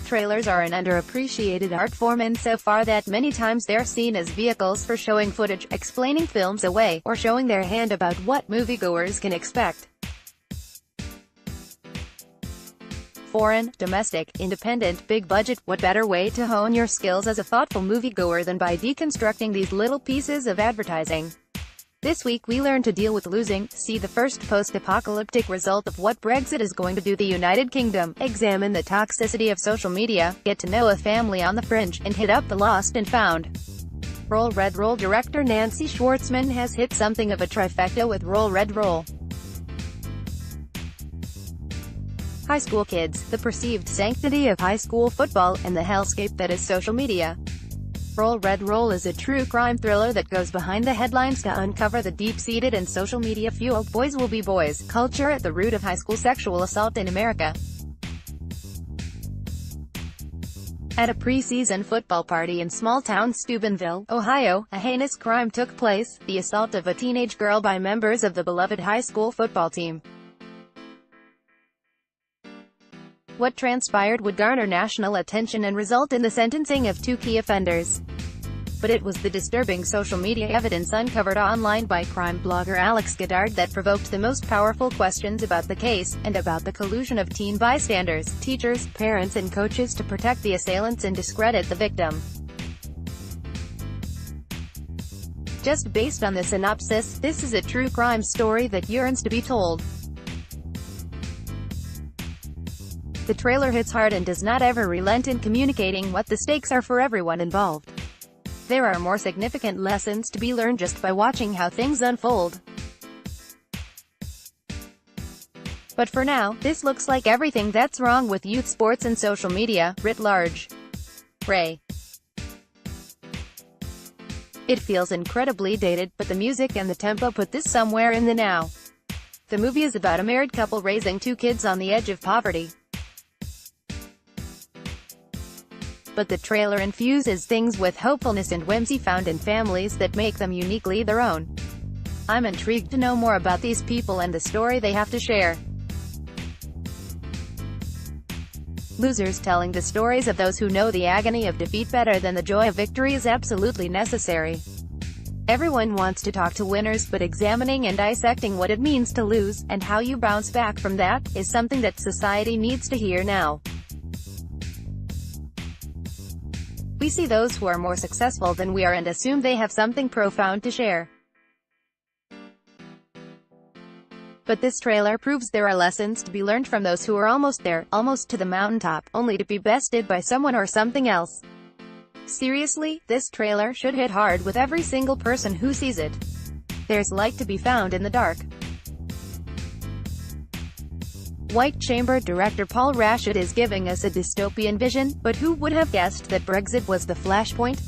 Trailers are an underappreciated art form insofar that many times they're seen as vehicles for showing footage, explaining films away, or showing their hand about what moviegoers can expect. Foreign, domestic, independent, big budget, what better way to hone your skills as a thoughtful moviegoer than by deconstructing these little pieces of advertising? This week we learn to deal with losing, see the first post-apocalyptic result of what Brexit is going to do the United Kingdom, examine the toxicity of social media, get to know a family on the fringe, and hit up the lost and found. Roll Red Roll director Nancy Schwartzman has hit something of a trifecta with Roll Red Roll. High school kids, the perceived sanctity of high school football, and the hellscape that is social media. Roll Red Roll is a true crime thriller that goes behind the headlines to uncover the deep-seated and social media fueled "boys will be boys" culture at the root of high school sexual assault in America. At a preseason football party in small-town Steubenville, Ohio, a heinous crime took place, the assault of a teenage girl by members of the beloved high school football team. What transpired would garner national attention and result in the sentencing of two key offenders. But it was the disturbing social media evidence uncovered online by crime blogger Alex Goddard that provoked the most powerful questions about the case, and about the collusion of teen bystanders, teachers, parents and coaches to protect the assailants and discredit the victim. Just based on the synopsis, this is a true crime story that yearns to be told. The trailer hits hard and does not ever relent in communicating what the stakes are for everyone involved. There are more significant lessons to be learned just by watching how things unfold. But for now, this looks like everything that's wrong with youth sports and social media, writ large. Ray. It feels incredibly dated, but the music and the tempo put this somewhere in the now. The movie is about a married couple raising two kids on the edge of poverty. But the trailer infuses things with hopefulness and whimsy found in families that make them uniquely their own. I'm intrigued to know more about these people and the story they have to share. Losers telling the stories of those who know the agony of defeat better than the joy of victory is absolutely necessary. Everyone wants to talk to winners, but examining and dissecting what it means to lose, and how you bounce back from that, is something that society needs to hear now. We see those who are more successful than we are and assume they have something profound to share. But this trailer proves there are lessons to be learned from those who are almost there, almost to the mountaintop, only to be bested by someone or something else. Seriously, this trailer should hit hard with every single person who sees it. There's light to be found in the dark. White Chamber director Paul Rashid is giving us a dystopian vision, but who would have guessed that Brexit was the flashpoint?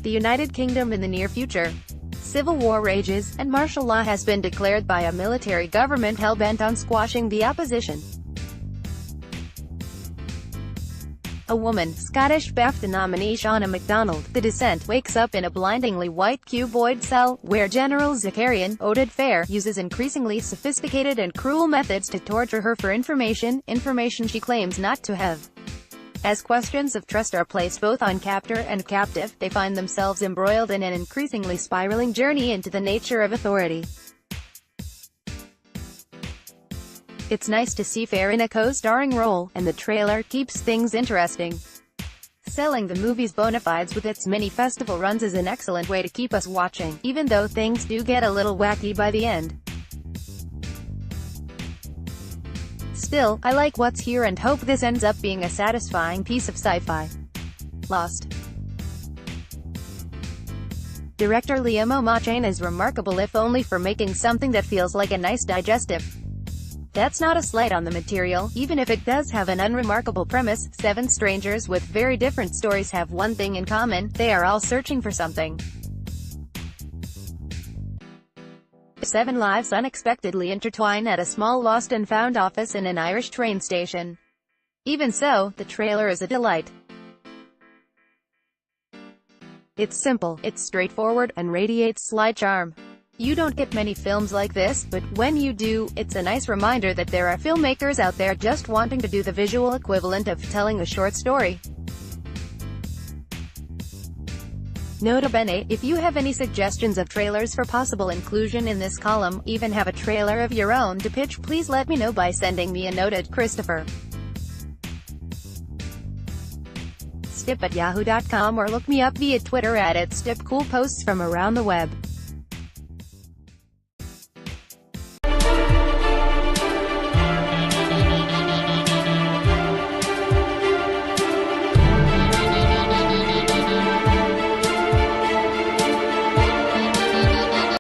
The United Kingdom in the near future. Civil war rages, and martial law has been declared by a military government hell-bent on squashing the opposition. A woman, Scottish BAFTA nominee Shauna MacDonald, The Descent, wakes up in a blindingly white cuboid cell, where General Zakarian, Oded Fair, uses increasingly sophisticated and cruel methods to torture her for information she claims not to have. As questions of trust are placed both on captor and captive, they find themselves embroiled in an increasingly spiraling journey into the nature of authority. It's nice to see Fair in a co-starring role, and the trailer keeps things interesting. Selling the movie's bona fides with its many festival runs is an excellent way to keep us watching, even though things do get a little wacky by the end. Still, I like what's here and hope this ends up being a satisfying piece of sci-fi. Lost. Director Liam O'Machain is remarkable if only for making something that feels like a nice digestive. That's not a slight on the material, even if it does have an unremarkable premise. 7 strangers with very different stories have one thing in common: they are all searching for something. 7 lives unexpectedly intertwine at a small lost and found office in an Irish train station. Even so, the trailer is a delight. It's simple, it's straightforward, and radiates sly charm. You don't get many films like this, but when you do, it's a nice reminder that there are filmmakers out there just wanting to do the visual equivalent of telling a short story. Nota bene, if you have any suggestions of trailers for possible inclusion in this column, even have a trailer of your own to pitch, please let me know by sending me a note at Christopher.Stip@yahoo.com or look me up via Twitter at @StipCoolPosts from around the web.